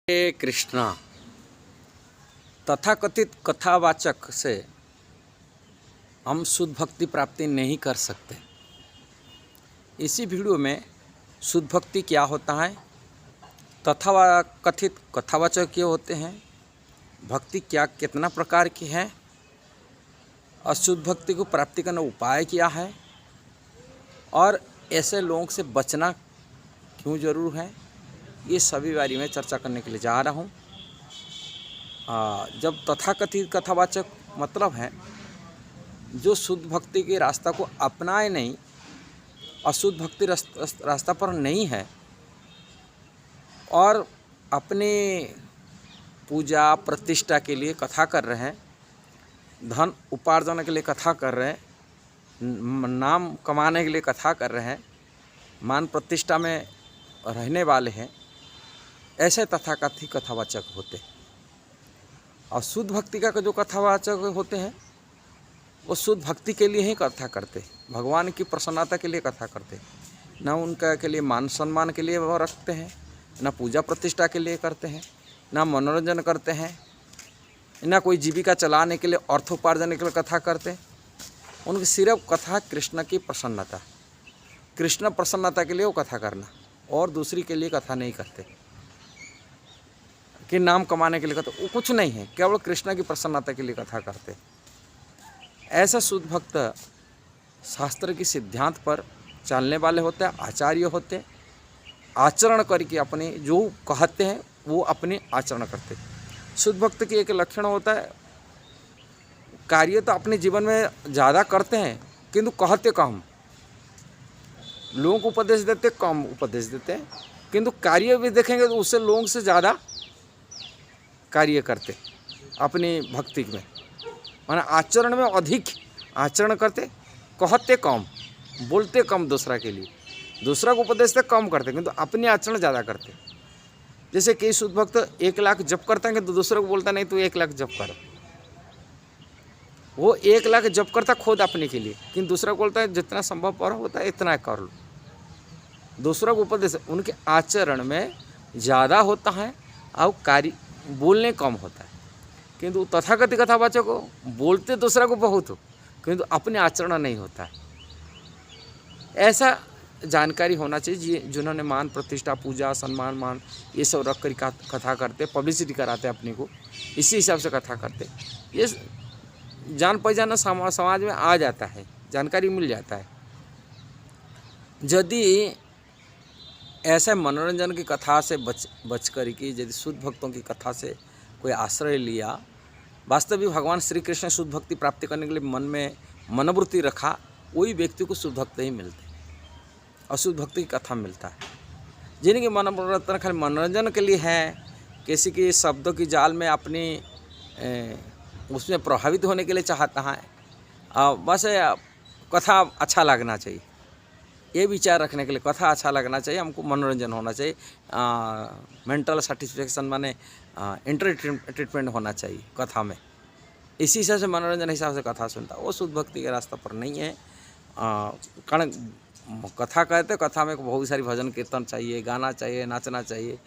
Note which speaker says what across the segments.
Speaker 1: हे कृष्णा, तथाकथित कथावाचक से हम शुद्ध भक्ति प्राप्ति नहीं कर सकते। इसी वीडियो में शुद्ध भक्ति क्या होता है, तथाकथित कथावाचक क्या होते हैं, भक्ति क्या कितना प्रकार की है, अशुद्ध भक्ति को प्राप्ति करना उपाय क्या है और ऐसे लोगों से बचना क्यों जरूर है, ये सभी बारे में चर्चा करने के लिए जा रहा हूँ। जब तथाकथित कथावाचक मतलब है जो शुद्ध भक्ति के रास्ता को अपनाए नहीं, अशुद्ध भक्ति रास्ता पर नहीं है और अपने पूजा प्रतिष्ठा के लिए कथा कर रहे हैं, धन उपार्जन के लिए कथा कर रहे हैं, नाम कमाने के लिए कथा कर रहे हैं, मान प्रतिष्ठा में रहने वाले हैं, ऐसे तथाकथित कथावाचक होते हैं। और शुद्ध भक्ति का जो कथावाचक होते हैं वो शुद्ध भक्ति के लिए ही कथा करते, भगवान की प्रसन्नता के लिए कथा करते, ना उनका के लिए मान सम्मान के लिए वो रखते हैं, ना पूजा प्रतिष्ठा के लिए करते हैं, ना मनोरंजन करते हैं, ना कोई जीविका चलाने के लिए अर्थोपार्जन के लिए कथा करते हैं। उनकी सिर्फ कथा कृष्ण की प्रसन्नता, कृष्ण प्रसन्नता के लिए वो कथा करना, और दूसरी के लिए कथा नहीं करते कि नाम कमाने के लिए कथा, वो कुछ नहीं है, केवल कृष्ण की प्रसन्नता के लिए कथा करते। ऐसा शुद्ध भक्त शास्त्र की सिद्धांत पर चलने वाले होते हैं, आचार्य होते हैं, आचरण करके अपने जो कहते हैं वो अपने आचरण करते। शुद्ध भक्त की एक लक्षण होता है, कार्य तो अपने जीवन में ज़्यादा करते हैं किंतु कहते कम, लोगों को उपदेश देते कम उपदेश देते हैं, किंतु कार्य भी देखेंगे तो उससे लोगों से ज़्यादा कार्य करते अपनी भक्ति में, माना आचरण में अधिक आचरण करते, कहते कम, बोलते कम, दूसरा के लिए दूसरा को उपदेश देते कम करते, किंतु अपने आचरण ज़्यादा करते। जैसे कई शुद्ध भक्त 1 लाख जप करते हैं तो दूसरे को बोलता नहीं तो 1 लाख जप करो, वो 1 लाख जप करता खुद अपने के लिए, किंतु दूसरा को बोलता है जितना संभव पर होता है इतना कर लो, दूसरा को उपदेश। उनके आचरण में ज़्यादा होता है और कार्य बोलने कम होता है। किंतु तथाकथित कथावाचक को बोलते दूसरा को बहुत हो किंतु अपने आचरण नहीं होता है। ऐसा जानकारी होना चाहिए जिन्होंने मान प्रतिष्ठा पूजा सम्मान मान ये सब रख कर कथा करते, पब्लिसिटी कराते अपने को, इसी हिसाब से कथा करते। ये जान पहचान समाज में आ जाता है, जानकारी मिल जाता है। यदि ऐसे मनोरंजन की कथा से बच कर कि यदि शुद्ध भक्तों की कथा से कोई आश्रय लिया, वास्तविक भगवान श्री कृष्ण शुद्ध भक्ति प्राप्ति करने के लिए मन में मनोवृत्ति रखा, वही व्यक्ति को शुद्ध भक्त ही मिलते, अशुद्ध भक्ति की कथा मिलता है। जिनकी मनोवृत्ति खाली मनोरंजन के लिए है, किसी के शब्दों की जाल में अपनी उसमें प्रभावित होने के लिए चाहता है, बस कथा अच्छा लगना चाहिए, ये विचार रखने के लिए कथा अच्छा लगना चाहिए, हमको मनोरंजन होना चाहिए, मेंटल सेटिस्फेक्शन माने ट्रीटमेंट होना चाहिए कथा में, इसी हिसाब से मनोरंजन हिसाब से कथा सुनता, वो शुद्ध भक्ति के रास्ता पर नहीं है। कारण कथा कहते कथा में बहुत सारी भजन कीर्तन चाहिए, गाना चाहिए, नाचना चाहिए,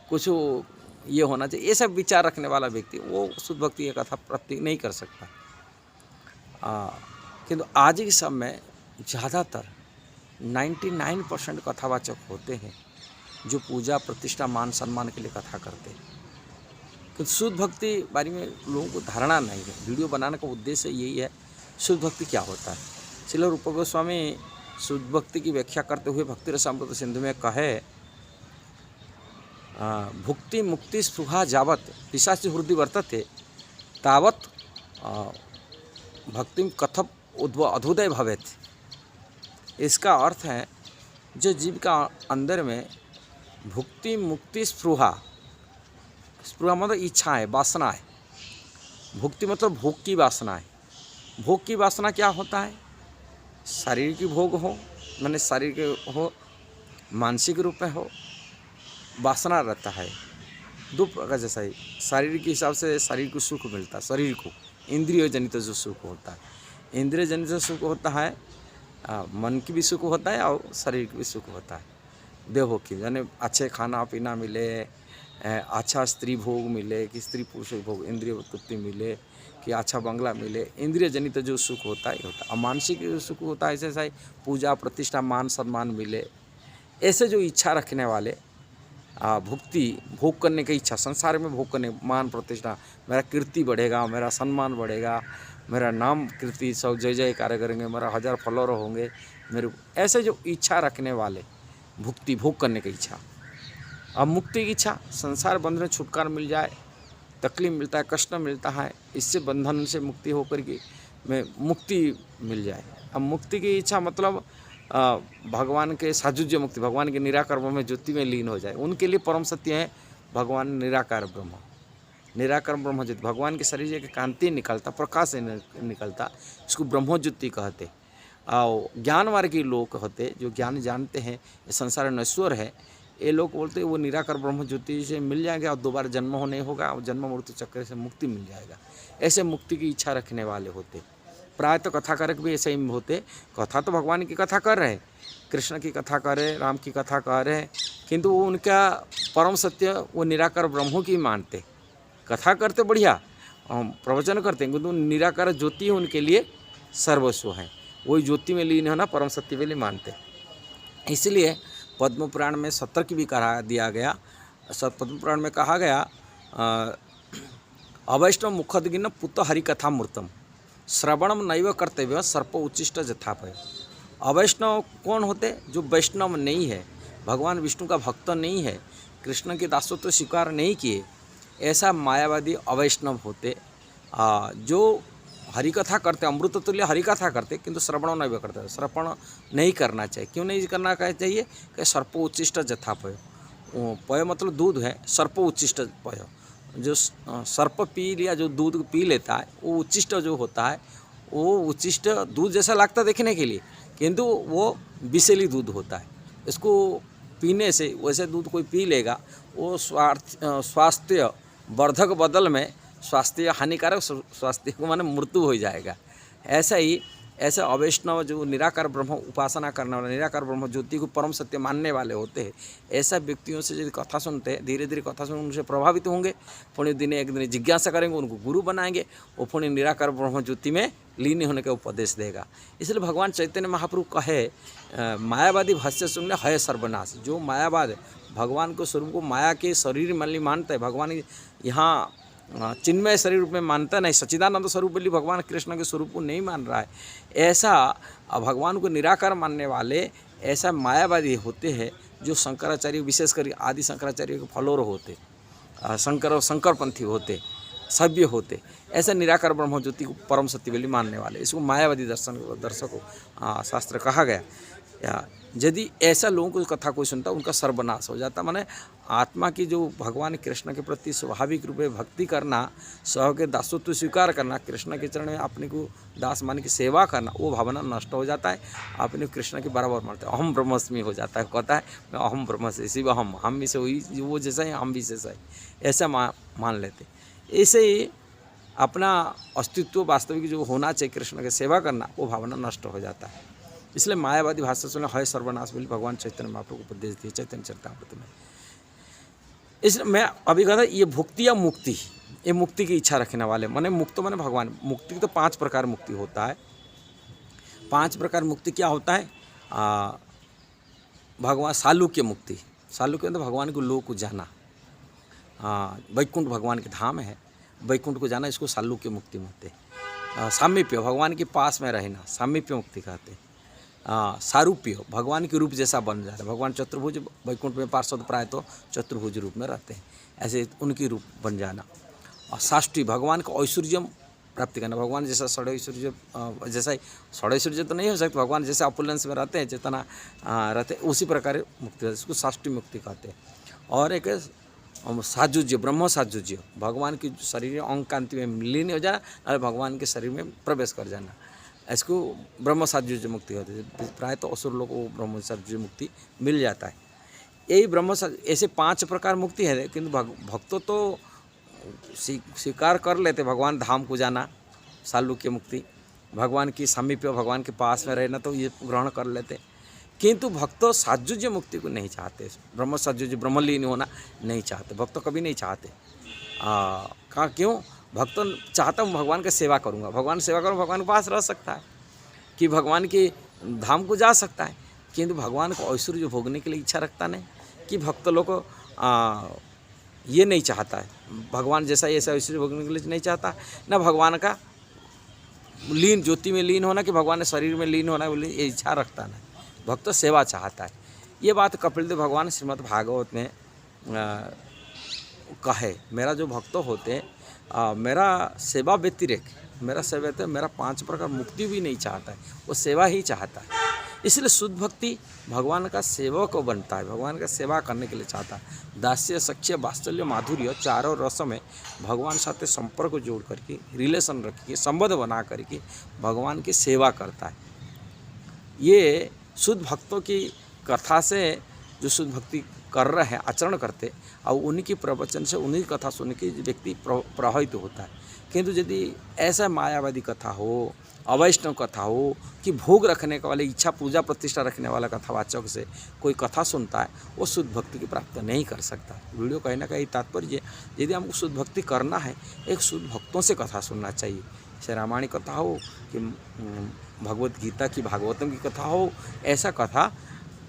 Speaker 1: कुछ ये होना चाहिए, ये सब विचार रखने वाला व्यक्ति वो शुद्ध भक्ति की कथा प्राप्ति नहीं कर सकता। किंतु आज के समय में ज़्यादातर 99% कथावाचक होते हैं जो पूजा प्रतिष्ठा मान सम्मान के लिए कथा करते हैं, किंतु शुद्ध भक्ति बारे में लोगों को धारणा नहीं है। वीडियो बनाने का उद्देश्य यही है, शुद्ध भक्ति क्या होता है। श्रील रूप गोस्वामी शुद्ध भक्ति की व्याख्या करते हुए भक्ति रसामृत सिंधु में कहे, भुक्ति मुक्ति स्पृहा जावत पिशाच हृदय वर्तते तावत भक्ति कथप अधोदय भवेत। इसका अर्थ है जो जीव का अंदर में भुक्ति मुक्ति स्पृहा, स्पृहा मतलब इच्छा है, वासना है, भुक्ति मतलब भोग की वासना है। भोग की वासना क्या होता है, शरीर की भोग हो, मैंने शरीर के हो, मानसिक रूप में हो, वासना रहता है 2 प्रकार। जैसा ही शरीर के हिसाब से शरीर को सुख मिलता है, शरीर को इंद्रिय जनित जो सुख होता है, इंद्रिय जनित सुख होता है, मन की भी सुख होता है और शरीर की भी सुख होता है। देहो की यानी अच्छे खाना पीना मिले, अच्छा स्त्री भोग मिले, कि स्त्री पुरुष भोग इंद्रिय तृप्ति मिले, कि अच्छा बंगला मिले, इंद्रिय जनित जो सुख होता है होता है। और मानसिक जो सुख होता है ऐसे ऐसा पूजा प्रतिष्ठा मान सम्मान मिले, ऐसे जो इच्छा रखने वाले भुक्ति भोग करने की इच्छा, संसार में भोग करने, मान प्रतिष्ठा, मेरा कीर्ति बढ़ेगा, मेरा सम्मान बढ़ेगा, मेरा नाम कीर्ति सब जय जयकार करेंगे, मेरा 1000 फॉलोअर होंगे मेरे, ऐसे जो इच्छा रखने वाले भुक्ति भोग करने की इच्छा। अब मुक्ति की इच्छा, संसार बंधन में छुटकारा मिल जाए, तकलीफ मिलता है, कष्ट मिलता है, इससे बंधन से मुक्ति होकर के में मुक्ति मिल जाए। अब मुक्ति की इच्छा मतलब भगवान के साजुज्य मुक्ति, भगवान के निराकार ब्रह्म में ज्योति में लीन हो जाए, उनके लिए परम सत्य है भगवान निराकार ब्रह्म। निराकार ब्रह्म ज्योति, भगवान के शरीर से कांति निकलता, प्रकाश से निकलता, इसको ब्रह्म ज्योति कहते। और ज्ञान मार्गी लोग होते, जो ज्ञान जानते हैं ये संसार नश्वर है, ये लोग बोलते हैं वो निराकार ब्रह्म ज्योति से मिल जाएंगे और दोबारा जन्म हो नहीं होगा और जन्म मृत्यु चक्र से मुक्ति मिल जाएगा। ऐसे मुक्ति की इच्छा रखने वाले होते। प्रायः कथाकारक भी ऐसे ही होते, कथा तो भगवान की कथा कर रहे, कृष्ण की कथा कर रहे, राम की कथा कर रहे, किंतु वो उनका परम सत्य वो निराकार ब्रह्म की मानते। कथा करते बढ़िया, प्रवचन करते, किंतु निराकार ज्योति उनके लिए सर्वस्व है, वही ज्योति में लीन होना परम सत्य के लिए मानते। इसलिए पद्म पुराण में 70 की भी कहा दिया गया, पद्म पुराण में कहा गया अवैष्णव मुखदगिन पुत हरि कथा मूर्तम श्रवणम नैव कर्तव्य सर्प उच्चिष्ट जथापय। अवैष्णव कौन होते? जो वैष्णव नहीं है, भगवान विष्णु का भक्त नहीं है, कृष्ण के दासत्व तो स्वीकार नहीं किए, ऐसा मायावादी अवैष्णव होते। जो हरिकथा करते, अमृत तुल्य हरिकथा करते, किंतु श्रवण नहीं करते, श्रवण नहीं करना चाहिए। क्यों नहीं करना चाहिए? कि सर्प उच्चिष्ट जथापय, पय मतलब दूध है, सर्प उच्चिष्ट पय, जो सर्प पी लिया, जो दूध पी लेता है वो उच्चिष्ट जो होता है, वो उच्चिष्ट दूध जैसा लगता है देखने के लिए, किंतु वो विषैली दूध होता है। इसको पीने से, वैसे दूध कोई पी लेगा वो स्वास्थ्य वर्धक बदल में स्वास्थ्य हानिकारक स्वास्थ्य को माने मृत्यु हो जाएगा। ऐसा ही ऐसे अवैष्णव जो निराकार ब्रह्म उपासना करने वाले, निराकार ब्रह्म ज्योति को परम सत्य मानने वाले होते हैं, ऐसा व्यक्तियों से यदि कथा सुनते हैं, धीरे धीरे कथा सुन उनसे प्रभावित होंगे, पुण्य दिन एक दिन जिज्ञासा करेंगे, उनको गुरु बनाएंगे, वो पुण्य निराकार ब्रह्म ज्योति में लीन होने का उपदेश देगा। इसलिए भगवान चैतन्य महाप्रभु कहे मायावादी भाष्य सुनने है सर्वनाश। जो मायावाद भगवान को स्वरूप को माया के शरीर में मानता है, भगवान यहाँ चिन्मय शरीर रूप में मानता नहीं, सच्चिदानंद स्वरूप बोली भगवान कृष्ण के स्वरूप को नहीं मान रहा है, ऐसा भगवान को निराकार मानने वाले ऐसा मायावादी होते हैं। जो शंकराचार्य विशेषकर आदि शंकराचार्य के फॉलोअर होते, शंकरपंथी होते, सभ्य होते, ऐसा निराकार ब्रह्म ज्योति को परम सत्य बोली मानने वाले, इसको मायावादी दर्शकों शास्त्र कहा गया। यदि ऐसा लोगों को कथा कोई सुनता उनका सर्वनाश हो जाता। माने आत्मा की जो भगवान कृष्ण के प्रति स्वाभाविक रूप में भक्ति करना, स्व के दासत्व स्वीकार करना, कृष्ण के चरण में अपने को दास मान की सेवा करना, वो भावना नष्ट हो जाता है। अपने कृष्ण के बराबर मानते हैं, अहम ब्रह्मस्मि हो जाता है, कहता है मैं अहम ब्रह्मस्मि, शिव हम भी से वही, वो जैसा ही हम भी जैसा ही, ऐसा मान लेते। ऐसे ही अपना अस्तित्व वास्तविक जो होना चाहिए कृष्ण की सेवा करना, वो भावना नष्ट हो जाता है। इसलिए मायावादी भाष्य सुने है सर्वनाश बोली भगवान चैतन्य महाप्रभु को उपदेश दिए चैतन्य चरितामृत में। इसलिए मैं अभी कहता ये भुक्ति या मुक्ति, ये मुक्ति की इच्छा रखने वाले, माने मुक्त माने भगवान। मुक्ति तो 5 प्रकार मुक्ति होता है। 5 प्रकार मुक्ति क्या होता है? भगवान सालुक्य मुक्ति, सालुक्य मतलब भगवान को लोक को जाना। वैकुंठ भगवान के धाम है, वैकुंठ को जाना, इसको सालुक्य मुक्ति बोलते। सामीप्य भगवान के पास में रहना, सामीप्य मुक्ति कहते हैं। सारूप्य भगवान के रूप जैसा बन जाता है। भगवान चतुर्भुज, वैकुंठ में पार्षद प्राय तो चतुर्भुज रूप में रहते हैं, ऐसे उनकी रूप बन जाना। और साष्टी भगवान का ऐश्वर्य प्राप्ति करना, भगवान जैसा षडैश्वर्य, जैसा षडैश्वर्य तो नहीं हो सकता, भगवान जैसे अपुलेंस में रहते हैं, चेतना रहते हैं, उसी प्रकार मुक्ति, इसको साष्टी मुक्ति कहते हैं। और एक साजुज्य, ब्रह्म साजुज्य, भगवान की शरीर अंग कांति में लीन हो जाना और भगवान के शरीर में प्रवेश कर जाना, इसको ब्रह्म साजुज्य मुक्ति कहते हैं। प्राय तो असुर लोग को ब्रह्म साजुज्य मुक्ति मिल जाता है। यही ब्रह्म ऐसे 5 प्रकार मुक्ति है, किंतु भक्तों तो स्वीकार कर लेते भगवान धाम को जाना, सालुक्य मुक्ति, भगवान की समीप्य, भगवान के पास में रहना, तो ये ग्रहण कर लेते। किंतु भक्त सायुज्य मुक्ति को नहीं चाहते, ब्रह्म सायुज्य ब्रह्मलीन होना नहीं चाहते, भक्त कभी नहीं चाहते। कहाँ क्यों? भक्त चाहता हूँ भगवान की सेवा करूँगा, भगवान सेवा करूँ, भगवान के पास रह सकता है कि भगवान के धाम को जा सकता है, किंतु भगवान को ऐश्वर्य भोगने के लिए इच्छा रखता नहीं। कि भक्त लोग को ये नहीं चाहता है, भगवान जैसा ऐसा ऐश्वर्य भोगने के लिए नहीं चाहता, ना भगवान का लीन ज्योति में लीन होना कि भगवान ने शरीर में लीन होना ये इच्छा रखता नहीं, भक्त सेवा चाहता है। ये बात कपिलदेव भगवान श्रीमद् भागवत में कहे, मेरा जो भक्त होते हैं मेरा सेवा व्यतिरेक, मेरा सेवा व्यतिरेक मेरा 5 प्रकार मुक्ति भी नहीं चाहता है, वो सेवा ही चाहता है। इसलिए शुद्ध भक्ति भगवान का सेवक बनता है, भगवान का सेवा करने के लिए चाहता है। दास्य सख्य वात्सल्य माधुर्य चारों रस में भगवान साथ संपर्क जोड़ करके रिलेशन रख के संबंध बना करके भगवान की सेवा करता है। ये शुद्ध भक्तों की कथा से जो शुद्ध भक्ति कर रहे हैं, आचरण करते, और उन्हीं की प्रवचन से उन्हीं की कथा सुन के व्यक्ति प्रभावित होता है। किंतु यदि ऐसा मायावादी कथा हो, अवैष्णव कथा हो कि भोग रखने का वाले, इच्छा पूजा प्रतिष्ठा रखने वाला कथावाचक से कोई कथा सुनता है, वो शुद्ध भक्ति की प्राप्ति नहीं कर सकता। वीडियो कहीं ना कहीं तात्पर्य, यदि हमको शुद्ध भक्ति करना है, एक शुद्ध भक्तों से कथा सुनना चाहिए। चाहे रामायण कथा हो कि भगवत गीता की, भागवतम की कथा हो, ऐसा कथा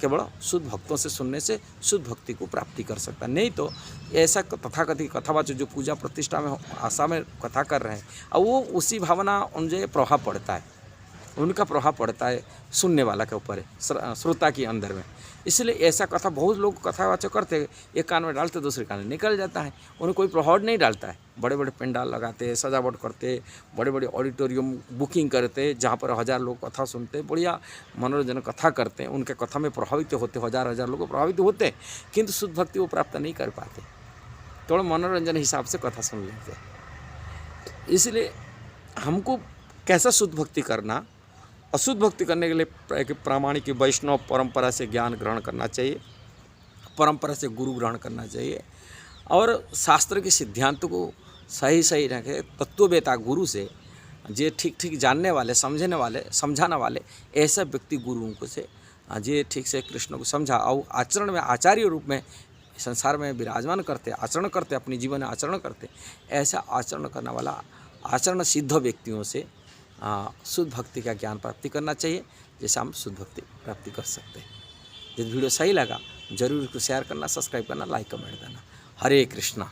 Speaker 1: केवल शुद्ध भक्तों से सुनने से शुद्ध भक्ति को प्राप्ति कर सकता है। नहीं तो ऐसा तथाकथित कथावाचक जो पूजा प्रतिष्ठा में आशा में कथा कर रहे हैं, और वो उसी भावना उनसे प्रभाव पड़ता है, उनका प्रभाव पड़ता है सुनने वाला के ऊपर, श्रोता के अंदर में। इसलिए ऐसा कथा बहुत लोग कथावाचक करते हैं, एक कान में डालते दूसरे कान में निकल जाता है, उन्हें कोई प्रभाव नहीं डालता है। बड़े बड़े पंडाल लगाते, सजावट करते, बड़े बड़े ऑडिटोरियम बुकिंग करते, जहाँ पर 1000 लोग कथा सुनते, बढ़िया मनोरंजन कथा करते हैं, उनके कथा में प्रभावित होते, 1000 लोग प्रभावित होते हैं, किंतु शुद्ध भक्ति वो प्राप्त नहीं कर पाते, थोड़ा मनोरंजन हिसाब से कथा सुन लेते हैं। इसलिए हमको कैसा शुद्ध भक्ति करना, अशुद्ध भक्ति करने के लिए एक प्रामाणिक वैष्णव परंपरा से ज्ञान ग्रहण करना चाहिए, परंपरा से गुरु ग्रहण करना चाहिए, और शास्त्र के सिद्धांत को सही रखे, तत्ववेता गुरु से, जे ठीक जानने वाले, समझने वाले, समझाने वाले ऐसा व्यक्ति गुरुओं को से जे ठीक से कृष्ण को समझा और आचरण में आचार्य रूप में संसार में विराजमान करते, आचरण करते, अपने जीवन में आचरण करते, ऐसा आचरण करने वाला आचरण सिद्ध व्यक्तियों से शुद्ध भक्ति का ज्ञान प्राप्ति करना चाहिए, जैसे हम शुद्ध भक्ति प्राप्ति कर सकते हैं। यदि वीडियो सही लगा जरूर इसको शेयर करना, सब्सक्राइब करना, लाइक कमेंट देना। हरे कृष्णा।